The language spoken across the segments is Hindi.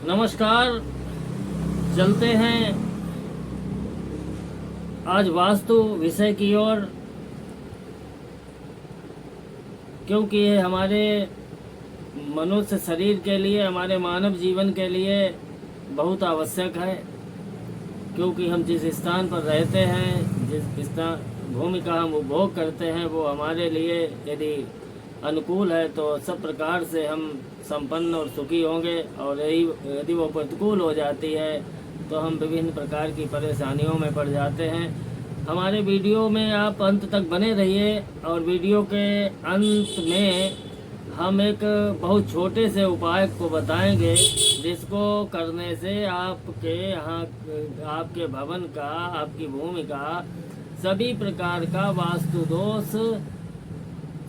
नमस्कार। चलते हैं आज वास्तु विषय की ओर, क्योंकि ये हमारे मनुष्य शरीर के लिए, हमारे मानव जीवन के लिए बहुत आवश्यक है। क्योंकि हम जिस स्थान पर रहते हैं, जिस स्थान भूमि का हम उपभोग करते हैं, वो हमारे लिए यदि अनुकूल है तो सब प्रकार से हम संपन्न और सुखी होंगे, और यदि वो प्रतिकूल हो जाती है तो हम विभिन्न प्रकार की परेशानियों में पड़ जाते हैं। हमारे वीडियो में आप अंत तक बने रहिए, और वीडियो के अंत में हम एक बहुत छोटे से उपाय को बताएंगे, जिसको करने से आपके यहाँ, आपके भवन का, आपकी भूमि का सभी प्रकार का वास्तु दोष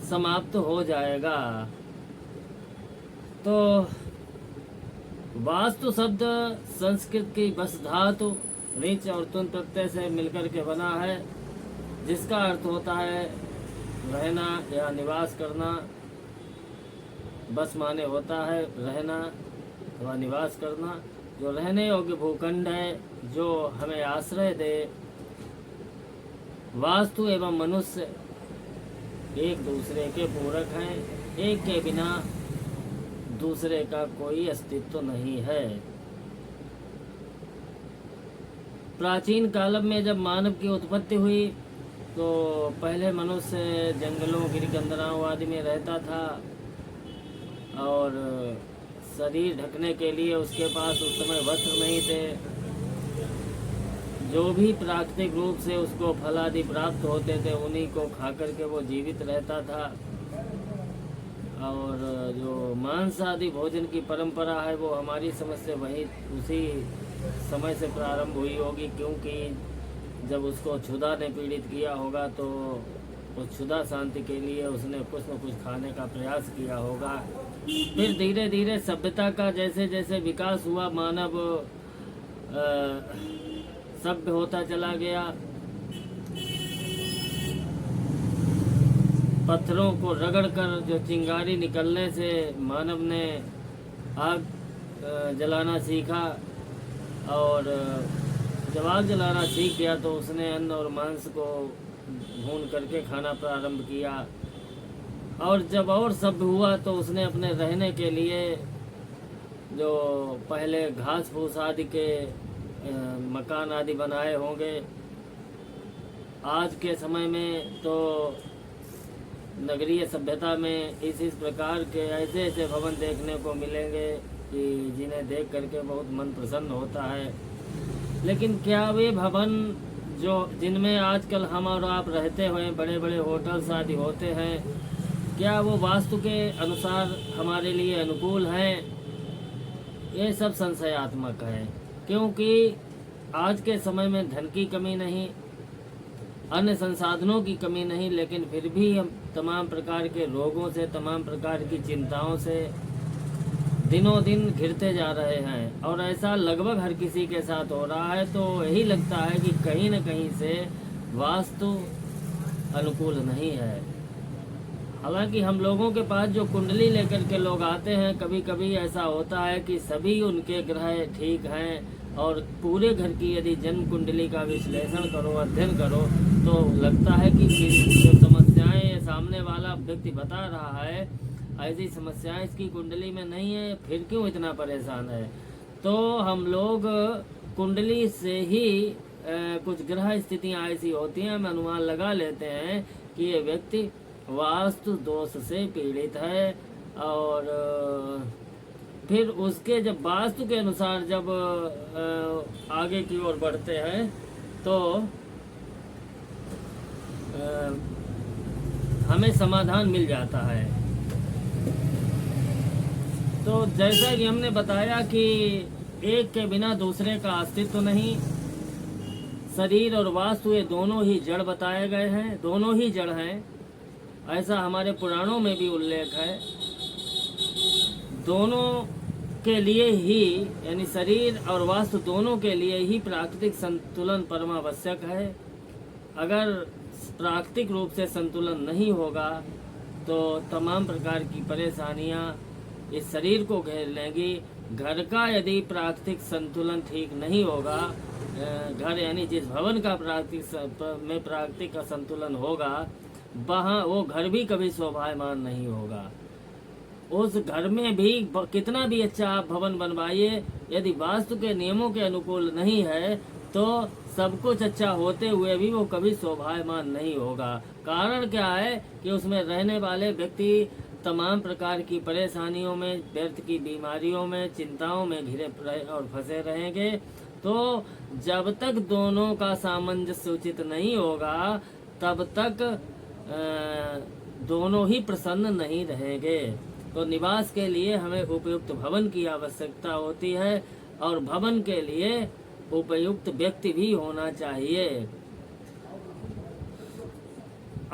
समाप्त हो जाएगा। तो वास्तु शब्द संस्कृत की बस धातु ऋच और तुन प्रत्यय से मिलकर के बना है, जिसका अर्थ होता है रहना या निवास करना। बस माने होता है रहना अथवा निवास करना। जो रहने योग्य भूखंड है, जो हमें आश्रय दे। वास्तु एवं मनुष्य एक दूसरे के पूरक हैं, एक के बिना दूसरे का कोई अस्तित्व नहीं है। प्राचीन काल में जब मानव की उत्पत्ति हुई तो पहले मनुष्य जंगलों, गिरगंदराओं आदि में रहता था, और शरीर ढकने के लिए उसके पास उस समय वस्त्र नहीं थे। जो भी प्राकृतिक रूप से उसको फल आदि प्राप्त होते थे, उन्हीं को खा करके वो जीवित रहता था। और जो मांस आदि भोजन की परंपरा है, वो हमारी समझ से वही उसी समय से प्रारंभ हुई होगी, क्योंकि जब उसको क्षुधा ने पीड़ित किया होगा तो उस क्षुधा शांति के लिए उसने कुछ न कुछ खाने का प्रयास किया होगा। फिर धीरे धीरे सभ्यता का जैसे जैसे विकास हुआ, मानव सभ्य होता चला गया। पत्थरों को रगड़कर जो चिंगारी निकलने से मानव ने आग जलाना सीखा, और जब आग जलाना सीख गया तो उसने अन्न और मांस को भून करके खाना प्रारंभ किया। और जब और सभ्य हुआ तो उसने अपने रहने के लिए जो पहले घास फूस आदि के मकान आदि बनाए होंगे। आज के समय में तो नगरीय सभ्यता में इस प्रकार के ऐसे ऐसे भवन देखने को मिलेंगे कि जिन्हें देख करके बहुत मन प्रसन्न होता है। लेकिन क्या वे भवन जो जिनमें आजकल हम और आप रहते हुए बड़े बड़े होटल्स आदि होते हैं, क्या वो वास्तु के अनुसार हमारे लिए अनुकूल हैं? ये सब संशयात्मक है, क्योंकि आज के समय में धन की कमी नहीं, अन्य संसाधनों की कमी नहीं, लेकिन फिर भी हम तमाम प्रकार के रोगों से, तमाम प्रकार की चिंताओं से दिनों दिन घिरते जा रहे हैं। और ऐसा लगभग हर किसी के साथ हो रहा है। तो यही लगता है कि कहीं न कहीं से वास्तु अनुकूल नहीं है। हालांकि हम लोगों के पास जो कुंडली लेकर के लोग आते हैं, कभी कभी ऐसा होता है कि सभी उनके ग्रह ठीक हैं, और पूरे घर की यदि जन्म कुंडली का विश्लेषण करो, अध्ययन करो, तो लगता है कि जो समस्याएं सामने वाला व्यक्ति बता रहा है, ऐसी समस्याएं इसकी कुंडली में नहीं है, फिर क्यों इतना परेशान है? तो हम लोग कुंडली से ही कुछ ग्रह स्थितियां ऐसी होती हैं, हम अनुमान लगा लेते हैं कि ये व्यक्ति वास्तु दोष से पीड़ित है। और फिर उसके जब वास्तु के अनुसार जब आगे की ओर बढ़ते हैं तो हमें समाधान मिल जाता है। तो जैसा कि हमने बताया कि एक के बिना दूसरे का अस्तित्व नहीं। शरीर और वास्तु ये दोनों ही जड़ बताए गए हैं, दोनों ही जड़ हैं, ऐसा हमारे पुराणों में भी उल्लेख है। दोनों के लिए ही, यानी शरीर और वास्तु दोनों के लिए ही प्राकृतिक संतुलन परमावश्यक है। अगर प्राकृतिक रूप से संतुलन नहीं होगा तो तमाम प्रकार की परेशानियां इस शरीर को घेर लेंगी, घर का यदि प्राकृतिक संतुलन ठीक नहीं होगा, घर यानी जिस भवन का प्राकृतिक असंतुलन होगा, वहाँ वो घर भी कभी शोभायमान नहीं होगा। उस घर में भी कितना भी अच्छा आप भवन बनवाइए, यदि वास्तु के नियमों के अनुकूल नहीं है तो सब कुछ अच्छा होते हुए भी वो कभी शोभायमान नहीं होगा। कारण क्या है कि उसमें रहने वाले व्यक्ति तमाम प्रकार की परेशानियों में, व्यर्थ की बीमारियों में, चिंताओं में घिरे और फंसे रहेंगे। तो जब तक दोनों का सामंजस्य उचित नहीं होगा तब तक दोनों ही प्रसन्न नहीं रहेंगे। तो निवास के लिए हमें उपयुक्त भवन की आवश्यकता होती है और भवन के लिए उपयुक्त व्यक्ति भी होना चाहिए।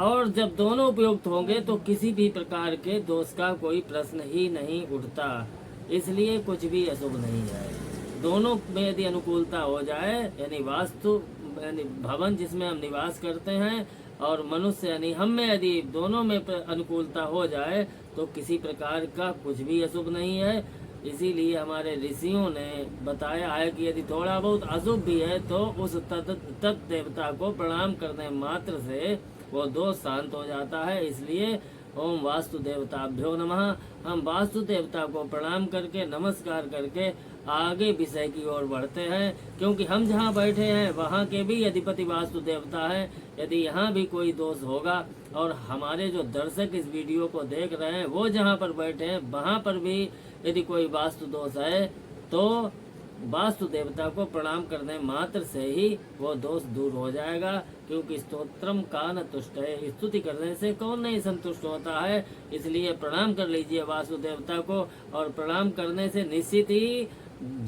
और जब दोनों उपयुक्त होंगे तो किसी भी प्रकार के दोष का कोई प्रश्न ही नहीं उठता, इसलिए कुछ भी अशुभ नहीं है। दोनों में यदि अनुकूलता हो जाए, यानी वास्तु यानी भवन जिसमें हम निवास करते हैं और मनुष्य यानी हम में यदि दोनों में अनुकूलता हो जाए तो किसी प्रकार का कुछ भी अशुभ नहीं है। इसीलिए हमारे ऋषियों ने बताया है कि यदि थोड़ा बहुत अशुभ भी है तो उस तत् देवता को प्रणाम करने मात्र से वो दोष शांत हो जाता है। इसलिए ओम वास्तु देवताभ्यो नमः। हम वास्तु देवता को प्रणाम करके, नमस्कार करके आगे विषय की ओर बढ़ते हैं, क्योंकि हम जहाँ बैठे हैं वहाँ के भी अधिपति वास्तु देवता है। यदि यहाँ भी कोई दोष होगा और हमारे जो दर्शक इस वीडियो को देख रहे हैं वो जहाँ पर बैठे हैं वहाँ पर भी यदि कोई वास्तु दोष है तो वास्तु देवता को प्रणाम करने मात्र से ही वो दोष दूर हो जाएगा, क्योंकि स्तोत्रम का न तुष्ट है, स्तुति करने से कौन नहीं संतुष्ट होता है। इसलिए प्रणाम कर लीजिए वास्तु देवता को, और प्रणाम करने से निश्चित ही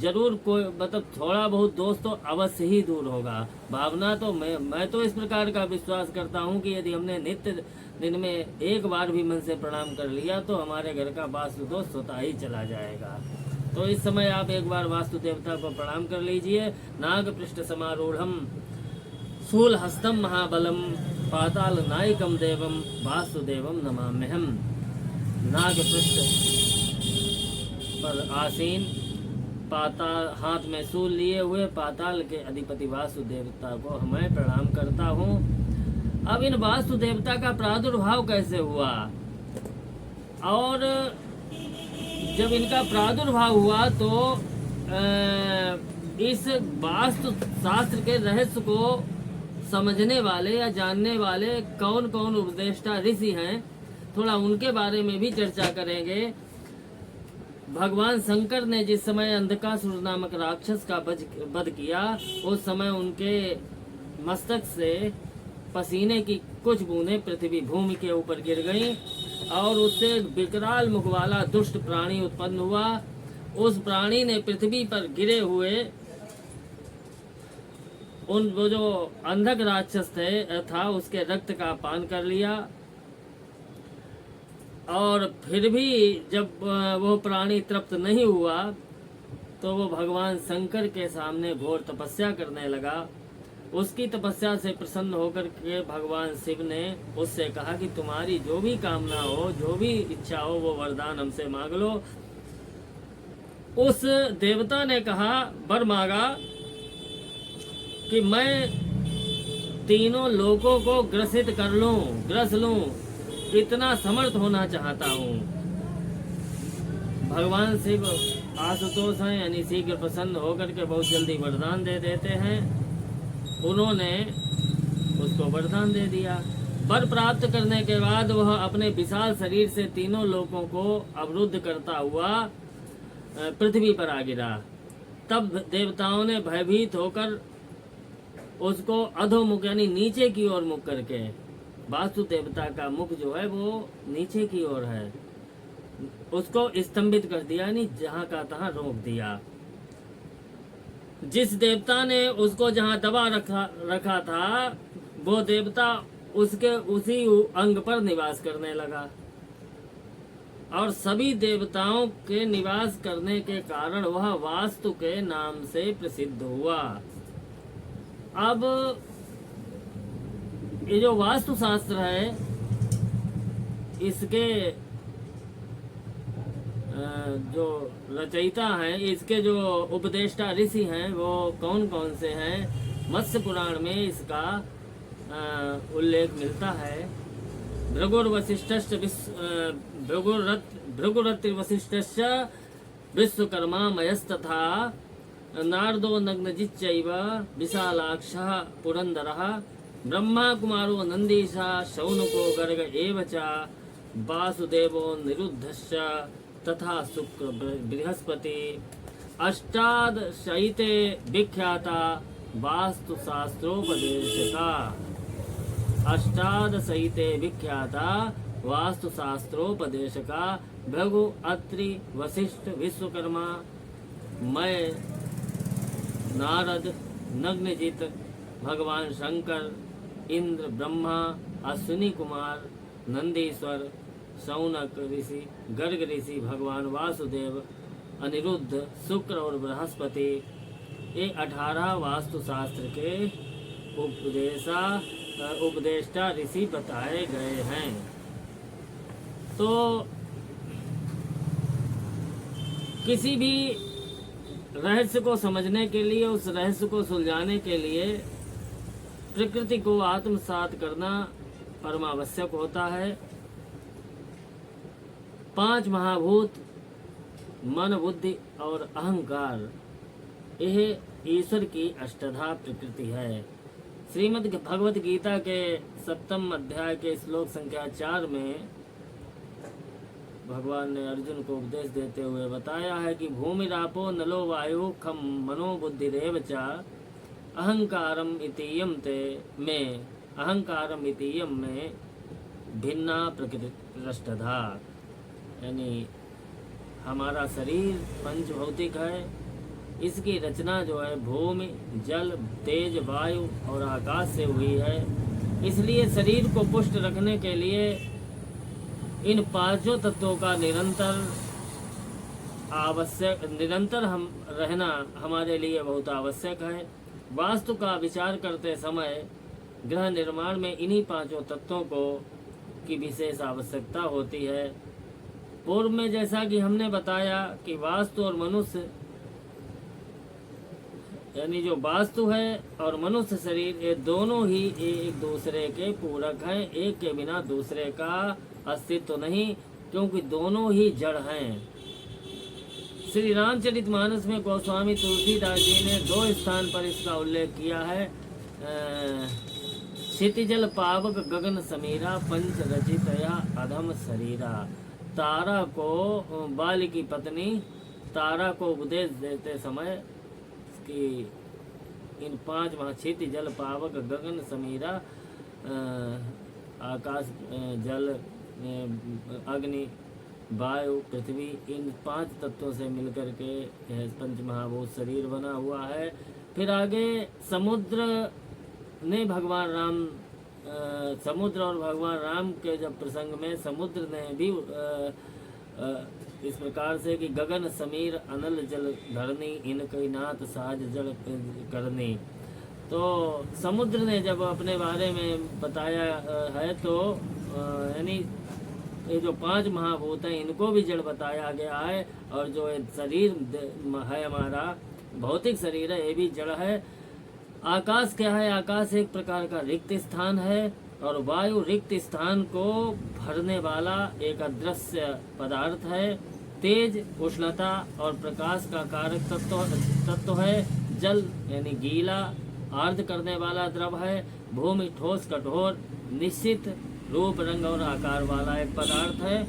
जरूर कोई मतलब थोड़ा बहुत दोष तो अवश्य ही दूर होगा। भावना तो मैं तो इस प्रकार का विश्वास करता हूँ कि यदि हमने नित्य दिन में एक बार भी मन से प्रणाम कर लिया तो हमारे घर का वास्तु दोष होता ही चला जाएगा। तो इस समय आप एक बार वास्तु देवता को प्रणाम कर लीजिए। नाग पृष्ठ समारूढ़म शूल हस्तम महाबलम पाताल नायकम देवम वासुदेवम नमाम्यहम्। नाग पृष्ठ पर आसीन, पाताल हाथ में शूल लिए हुए पाताल के अधिपति वासु देवता को मैं प्रणाम करता हूँ। अब इन वास्तु देवता का प्रादुर्भाव कैसे हुआ, और जब इनका प्रादुर्भाव हुआ तो इस वास्तु शास्त्र के रहस्य को समझने वाले या जानने वाले कौन कौन उपदेष्टा ऋषि हैं, थोड़ा उनके बारे में भी चर्चा करेंगे। भगवान शंकर ने जिस समय अंधकासुर नामक राक्षस का वध किया, उस समय उनके मस्तक से पसीने की कुछ बूंदें पृथ्वी भूमि के ऊपर गिर गईं और उससे एक विकराल मुख वाला दुष्ट प्राणी उत्पन्न हुआ। उस प्राणी ने पृथ्वी पर गिरे हुए वो जो अंधक राक्षस था उसके रक्त का पान कर लिया, और फिर भी जब वो प्राणी तृप्त नहीं हुआ तो वो भगवान शंकर के सामने घोर तपस्या करने लगा। उसकी तपस्या से प्रसन्न होकर के भगवान शिव ने उससे कहा कि तुम्हारी जो भी कामना हो, जो भी इच्छा हो, वो वरदान हमसे मांग लो। उस देवता ने कहा, वर मांगा कि मैं तीनों लोकों को ग्रसित कर लूं, ग्रस लूं, इतना समर्थ होना चाहता हूँ। भगवान शिव आशुतोष हैं, यानी शीघ्र प्रसन्न होकर के बहुत जल्दी वरदान दे देते हैं। उन्होंने उसको वरदान दे दिया। वर प्राप्त करने के बाद वह अपने विशाल शरीर से तीनों लोकों को अवरुद्ध करता हुआ पृथ्वी पर आ गिरा। तब देवताओं ने भयभीत होकर उसको अधोमुख यानी नीचे की ओर मुख करके, वास्तु देवता का मुख जो है वो नीचे की ओर है, उसको स्तंभित कर दिया, यानी जहां का तहां रोक दिया। जिस देवता ने उसको जहां दबा रखा था वो देवता उसके उसी अंग पर निवास करने लगा, और सभी देवताओं के निवास करने के कारण वह वास्तु के नाम से प्रसिद्ध हुआ। अब ये जो वास्तु शास्त्र है इसके जो रचयिता हैं, इसके जो उपदेष्टा ऋषि हैं वो कौन कौन से हैं। मत्स्य पुराण में इसका उल्लेख मिलता है। भृगुर्वशिष्ठश्च भृगुरतिर्वशिष्ठश्च विश्वकर्मा मयस्तथा नारदो नग्नजिच्चैव विशालाक्षः पुरन्दरः ब्रह्मा कुमारो नन्दीशा शौनको गर्ग एव च वासुदेवो निरुद्धश्च तथा शुक्र बृहस्पति अष्टादशैते विख्याता वास्तुशास्त्रोपदेशका। अष्टादशैते विख्याता वास्तुशास्त्रोपदेशका भृगु अत्रि वशिष्ठ विश्वकर्मा मय नारद नग्नजित भगवान शंकर इंद्र ब्रह्मा अश्विनी कुमार नंदीश्वर शौनक ऋषि गर्ग ऋषि भगवान वासुदेव अनिरुद्ध शुक्र और बृहस्पति, ये 18 वास्तुशास्त्र के उपदेष्टा ऋषि बताए गए हैं। तो किसी भी रहस्य को समझने के लिए, उस रहस्य को सुलझाने के लिए प्रकृति को आत्मसात करना परमावश्यक होता है। 5 महाभूत मन बुद्धि और अहंकार, यह ईश्वर की अष्टधा प्रकृति है। श्रीमद् भगवत गीता के 7वें अध्याय के श्लोक संख्या 4 में भगवान ने अर्जुन को उपदेश देते हुए बताया है कि भूमि रापो नलो वायु खम मनो बुद्धि रेव च अहंकारम इतीयम ते में अहंकारम इतीयम में भिन्ना प्रकृतिरष्टधा। यानी हमारा शरीर पंचभौतिक है, इसकी रचना जो है भूमि जल तेज वायु और आकाश से हुई है। इसलिए शरीर को पुष्ट रखने के लिए इन 5 तत्वों का निरंतर हम रहना हमारे लिए बहुत आवश्यक है। वास्तु का विचार करते समय गृह निर्माण में इन्हीं 5 तत्वों को की विशेष आवश्यकता होती है। पूर्व में जैसा कि हमने बताया कि वास्तु और मनुष्य, यानी जो वास्तु है और मनुष्य शरीर, ये दोनों ही एक दूसरे के पूरक हैं। एक के बिना दूसरे का अस्तित्व तो नहीं, क्योंकि दोनों ही जड़ हैं। श्री रामचरितमानस में गोस्वामी तुलसीदास जी ने 2 स्थान पर इसका उल्लेख किया है। क्षितिजल पावक गगन समीरा पंच रचितया अधम शरीरा। तारा को, बाली की पत्नी तारा को उपदेश देते समय कि इन 5 क्षिति जल पावक गगन समीरा, आकाश जल अग्नि वायु पृथ्वी, इन 5 तत्वों से मिलकर के पंच महाभूत शरीर बना हुआ है। फिर आगे समुद्र ने भगवान राम, समुद्र और भगवान राम के जब प्रसंग में समुद्र ने भी इस प्रकार से कि गगन समीर अनल जल धरनी इनकई नाथ साज जल करनी। तो समुद्र ने जब अपने बारे में बताया है तो यानी ये जो 5 महाभूत हैं इनको भी जड़ बताया गया है, और जो शरीर है हमारा भौतिक शरीर है ये भी जड़ है। आकाश क्या है? आकाश एक प्रकार का रिक्त स्थान है, और वायु रिक्त स्थान को भरने वाला एक अदृश्य पदार्थ है। तेज उष्णता और प्रकाश का कारक तत्व है। जल यानी गीला आर्द्र करने वाला द्रव है। भूमि ठोस कठोर निश्चित रूप रंग और आकार वाला एक पदार्थ है।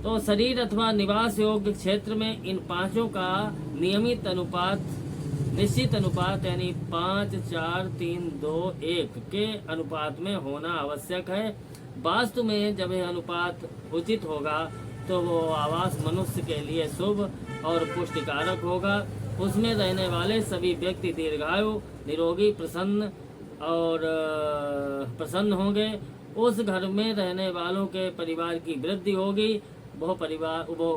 तो शरीर अथवा निवास योग्य क्षेत्र में इन 5 का नियमित अनुपात, निश्चित अनुपात यानी 5, 4, 3, 2, 1 के अनुपात में होना आवश्यक है। वास्तु में जब यह अनुपात उचित होगा तो वो आवास मनुष्य के लिए शुभ और पुष्टिकारक होगा। उसमें रहने वाले सभी व्यक्ति दीर्घायु, निरोगी, प्रसन्न होंगे। उस घर में रहने वालों के परिवार की वृद्धि होगी। वो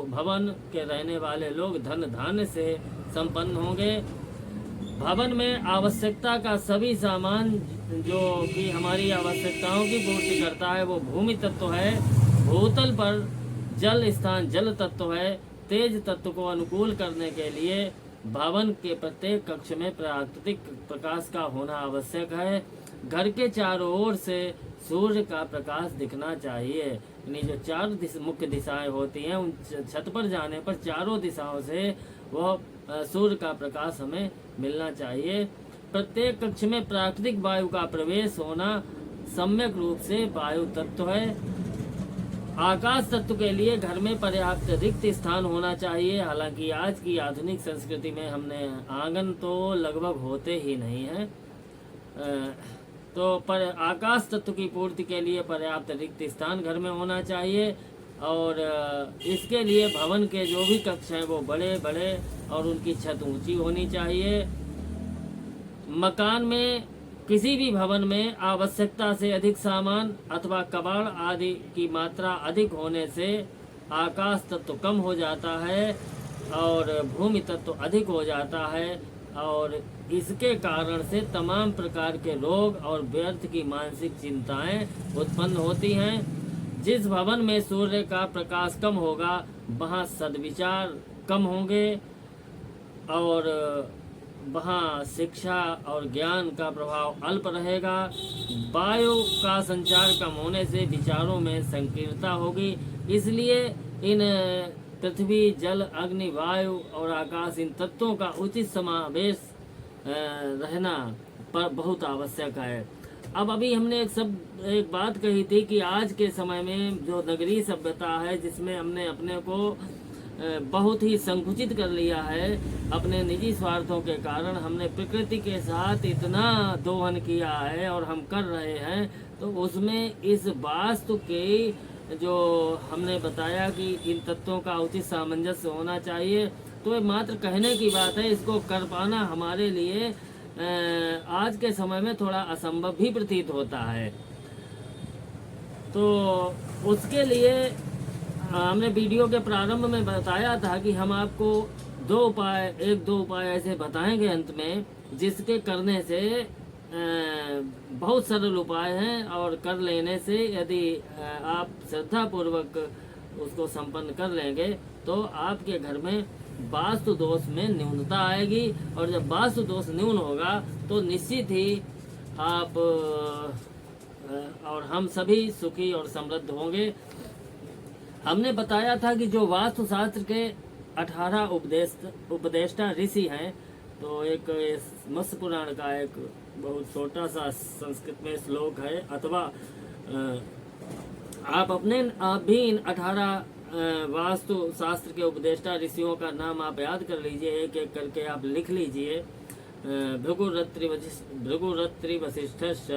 भवन के रहने वाले लोग धन धान्य से संपन्न होंगे। भवन में आवश्यकता का सभी सामान जो कि हमारी आवश्यकताओं की पूर्ति करता है वो भूमि तत्व है। भूतल पर जल स्थान जल तत्व है। तेज तत्व को अनुकूल करने के लिए भवन के प्रत्येक कक्ष में प्राकृतिक प्रकाश का होना आवश्यक है। घर के चारों ओर से सूर्य का प्रकाश दिखना चाहिए। यानी जो चार मुख्य दिशाएं होती हैं, उन छत पर जाने पर चारों दिशाओं से वह सूर्य का प्रकाश हमें मिलना चाहिए। प्रत्येक कक्ष में प्राकृतिक वायु का प्रवेश होना सम्यक रूप से वायु तत्व है। आकाश तत्व के लिए घर में पर्याप्त रिक्त स्थान होना चाहिए। हालांकि आज की आधुनिक संस्कृति में हमने आंगन तो लगभग होते ही नहीं हैं, तो पर आकाश तत्व की पूर्ति के लिए पर्याप्त रिक्त स्थान घर में होना चाहिए। और इसके लिए भवन के जो भी कक्ष हैं वो बड़े बड़े और उनकी छत ऊंची होनी चाहिए। मकान में किसी भी भवन में आवश्यकता से अधिक सामान अथवा कबाड़ आदि की मात्रा अधिक होने से आकाश तत्व कम हो जाता है और भूमि तत्व अधिक हो जाता है, और इसके कारण से तमाम प्रकार के रोग और व्यर्थ की मानसिक चिंताएं उत्पन्न होती हैं। जिस भवन में सूर्य का प्रकाश कम होगा वहाँ सद्विचार कम होंगे और वहाँ शिक्षा और ज्ञान का प्रभाव अल्प रहेगा। वायु का संचार कम होने से विचारों में संकीर्णता होगी। इसलिए इन पृथ्वी, जल, अग्नि, वायु और आकाश, इन तत्वों का उचित समावेश रहना पर बहुत आवश्यक है। अब अभी हमने एक बात कही थी कि आज के समय में जो नगरीय सभ्यता है, जिसमें हमने अपने को बहुत ही संकुचित कर लिया है अपने निजी स्वार्थों के कारण, हमने प्रकृति के साथ इतना दोहन किया है और हम कर रहे हैं, तो उसमें इस वास्तु के जो हमने बताया कि इन तत्वों का उचित सामंजस्य होना चाहिए, तो ये मात्र कहने की बात है। इसको कर पाना हमारे लिए आज के समय में थोड़ा असंभव भी प्रतीत होता है। तो उसके लिए हमने वीडियो के प्रारंभ में बताया था कि हम आपको एक दो उपाय ऐसे बताएंगे अंत में, जिसके करने से बहुत सरल उपाय हैं और कर लेने से यदि आप श्रद्धा पूर्वक उसको संपन्न कर लेंगे तो आपके घर में वास्तु दोष में न्यूनता आएगी। और जब वास्तु दोष न्यून होगा तो निश्चित ही आप और हम सभी सुखी और समृद्ध होंगे। हमने बताया था कि जो वास्तु शास्त्र के 18 उपदेष्टा ऋषि हैं, तो एक मत्स्य पुराण का एक बहुत छोटा सा संस्कृत में श्लोक है, अथवा आप भी इन 18 वास्तु शास्त्र के उपदेष्टा ऋषियों का नाम आप याद कर लीजिए, एक एक करके आप लिख लीजिए। भृगुरत्रि वसिष्ठश्च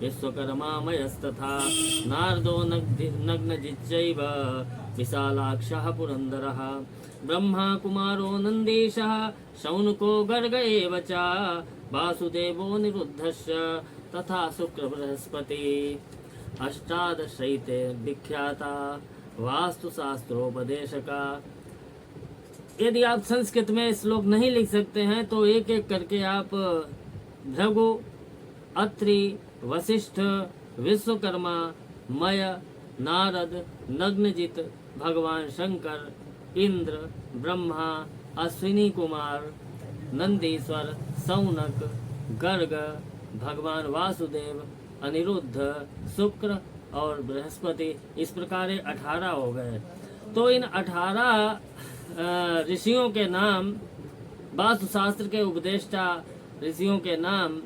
विश्वकर्मामयस्तथा नारदो नग्नजिच्चैव विशालाक्षः पुरन्दरः ब्रह्मा कुमारो नन्दीशः शौनको गर्ग एव च वासुदेवो निरुद्धश्च तथा शुक्र बृहस्पति अष्टादशैते विख्याता वास्तुशास्त्रोपदेशका। यदि आप संस्कृत में श्लोक नहीं लिख सकते हैं तो एक एक करके आप भृगु, अत्रि, वशिष्ठ, विश्वकर्मा, मय, नारद, नग्नजित, भगवान शंकर, इंद्र, ब्रह्मा, अश्विनी कुमार, नंदीश्वर, सौनक, गर्ग, भगवान वासुदेव, अनिरुद्ध, शुक्र और बृहस्पति, इस प्रकार 18 हो गए। तो इन 18 ऋषियों के नाम, वास्तुशास्त्र के उपदेष्टा ऋषियों के नाम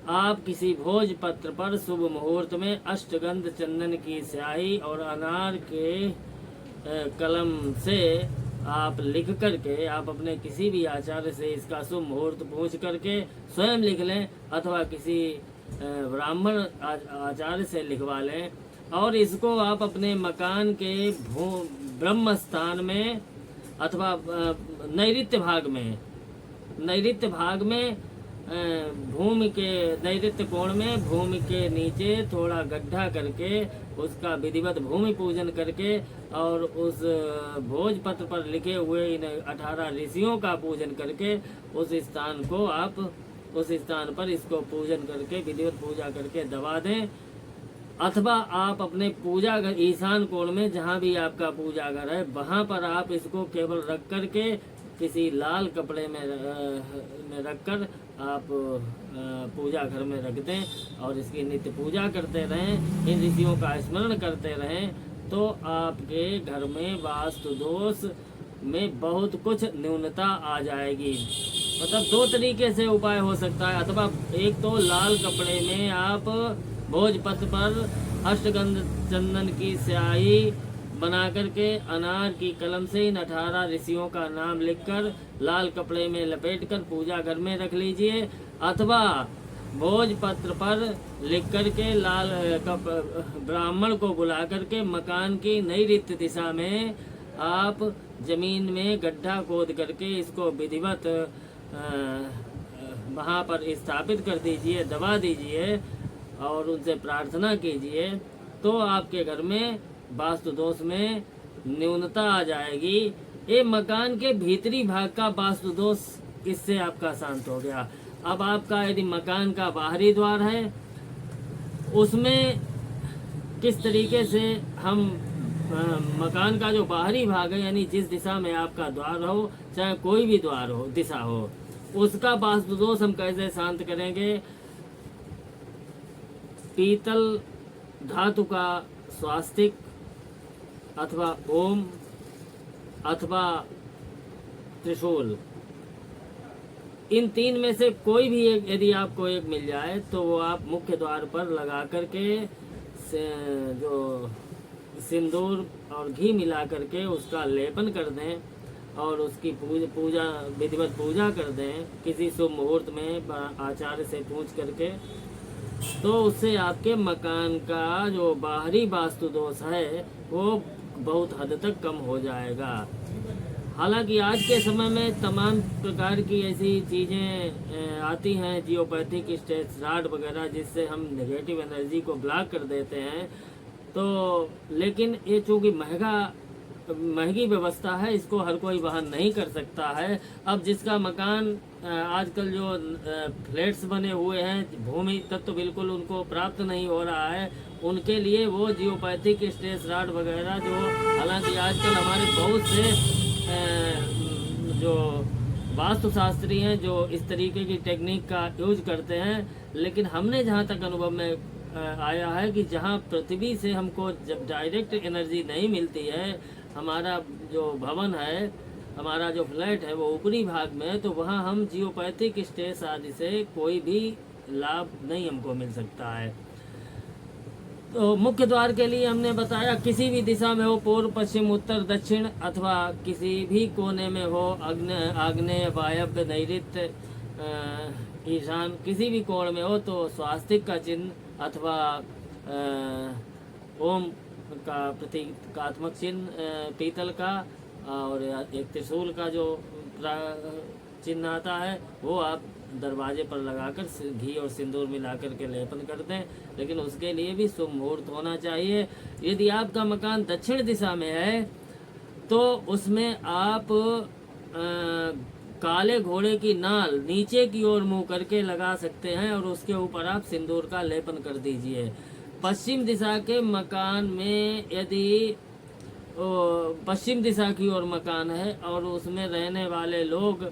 आप किसी भोज पत्र पर शुभ मुहूर्त में अष्टगंध चंदन की स्याही और अनार के कलम से आप लिख करके आप अपने किसी भी आचार्य से इसका शुभ मुहूर्त पूछ करके स्वयं लिख लें, अथवा किसी ब्राह्मण आचार्य से लिखवा लें, और इसको आप अपने मकान के ब्रह्म स्थान में अथवा नैऋत्य भाग में भूमि के नैऋत्य कोण में भूमि के नीचे थोड़ा गड्ढा करके उसका विधिवत भूमि पूजन करके और उस भोजपत्र पर लिखे हुए इन 18 ऋषियों का पूजन करके उस स्थान पर इसको पूजन करके विधिवत पूजा करके दबा दें। अथवा आप अपने पूजा घर ईशान कोण में जहाँ भी आपका पूजा घर है वहाँ पर आप इसको केवल रख कर के किसी लाल कपड़े में रखकर आप पूजा घर में रख दें और इसकी नित्य पूजा करते रहें, इन ऋषियों का स्मरण करते रहें, तो आपके घर में वास्तु दोष में बहुत कुछ न्यूनता आ जाएगी। मतलब दो तरीके से उपाय हो सकता है, अथवा एक तो लाल कपड़े में आप भोजपत्र पर अष्टगंध चंदन की स्याही बना करके अनार की कलम से इन 18 ऋषियों का नाम लिखकर लाल कपड़े में लपेटकर पूजा घर में रख लीजिए, अथवा भोजपत्र पर लिख करके लाल ब्राह्मण को बुला करके मकान की नैऋत्य दिशा में आप जमीन में गड्ढा खोद करके इसको विधिवत वहाँ पर स्थापित कर दीजिए, दबा दीजिए और उनसे प्रार्थना कीजिए, तो आपके घर में वास्तु दोष में न्यूनता आ जाएगी। ये मकान के भीतरी भाग का वास्तु दोष इससे आपका शांत हो गया। अब आपका यदि मकान का बाहरी द्वार है, उसमें किस तरीके से हम मकान का जो बाहरी भाग है, यानी जिस दिशा में आपका द्वार हो, चाहे कोई भी द्वार हो, दिशा हो, उसका वास्तु दोष हम कैसे शांत करेंगे? पीतल धातु का स्वास्तिक अथवा ओम अथवा त्रिशूल, इन तीन में से कोई भी एक यदि आपको एक मिल जाए तो वो आप मुख्य द्वार पर लगा करके जो सिंदूर और घी मिला करके उसका लेपन कर दें और उसकी पूजा विधिवत पूजा कर दें किसी शुभ मुहूर्त में आचार्य से पूछ करके, तो उससे आपके मकान का जो बाहरी वास्तु दोष है वो बहुत हद तक कम हो जाएगा। हालांकि आज के समय में तमाम प्रकार की ऐसी चीज़ें आती हैं, जियोपैथिक स्टेट राड वगैरह, जिससे हम नेगेटिव एनर्जी को ब्लॉक कर देते हैं, तो लेकिन ये चूँकि महंगी व्यवस्था है, इसको हर कोई वहन नहीं कर सकता है। अब जिसका मकान आजकल जो फ्लैट्स बने हुए हैं, भूमि तत्व बिल्कुल उनको प्राप्त नहीं हो रहा है, उनके लिए वो जियोपैथिक स्ट्रेस राड वगैरह जो, हालांकि आजकल हमारे बहुत से जो वास्तुशास्त्री हैं जो इस तरीके की टेक्निक का यूज करते हैं, लेकिन हमने जहाँ तक अनुभव में आया है कि जहाँ पृथ्वी से हमको जब डायरेक्ट एनर्जी नहीं मिलती है, हमारा जो भवन है, हमारा जो फ्लैट है वो ऊपरी भाग में है, तो वहाँ हम जियोपैथिक स्टेस आदि से कोई भी लाभ नहीं हमको मिल सकता है। तो मुख्य द्वार के लिए हमने बताया किसी भी दिशा में हो, पूर्व पश्चिम उत्तर दक्षिण अथवा किसी भी कोने में हो, आग्नेय वायव्य नैऋत्य ईशान किसी भी कोण में हो, तो स्वास्तिक का चिन्ह अथवा ओम का प्रतीकात्मक चिन्ह पीतल का और एक त्रिशूल का जो चिन्ह आता है वो आप दरवाजे पर लगाकर घी और सिंदूर मिलाकर के लेपन कर दें। लेकिन उसके लिए भी शुभ मुहूर्त होना चाहिए। यदि आपका मकान दक्षिण दिशा में है तो उसमें आप काले घोड़े की नाल नीचे की ओर मुंह करके लगा सकते हैं और उसके ऊपर आप सिंदूर का लेपन कर दीजिए। पश्चिम दिशा के मकान में यदि पश्चिम दिशा की ओर मकान है और उसमें रहने वाले लोग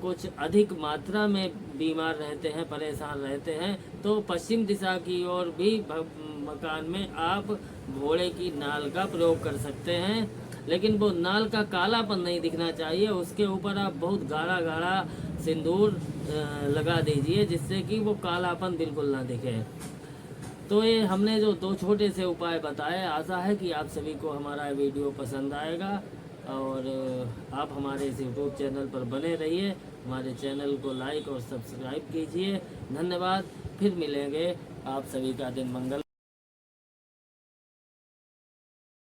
कुछ अधिक मात्रा में बीमार रहते हैं, परेशान रहते हैं, तो पश्चिम दिशा की ओर भी मकान में आप घोड़े की नाल का प्रयोग कर सकते हैं। लेकिन वो नाल का कालापन नहीं दिखना चाहिए, उसके ऊपर आप बहुत गाढ़ा गाढ़ा सिंदूर लगा दीजिए जिससे कि वो कालापन बिल्कुल ना दिखे। तो ये हमने जो दो छोटे से उपाय बताए, आशा है कि आप सभी को हमारा वीडियो पसंद आएगा और आप हमारे इस यूट्यूब चैनल पर बने रहिए। हमारे चैनल को लाइक और सब्सक्राइब कीजिए। धन्यवाद। फिर मिलेंगे। आप सभी का दिन मंगल।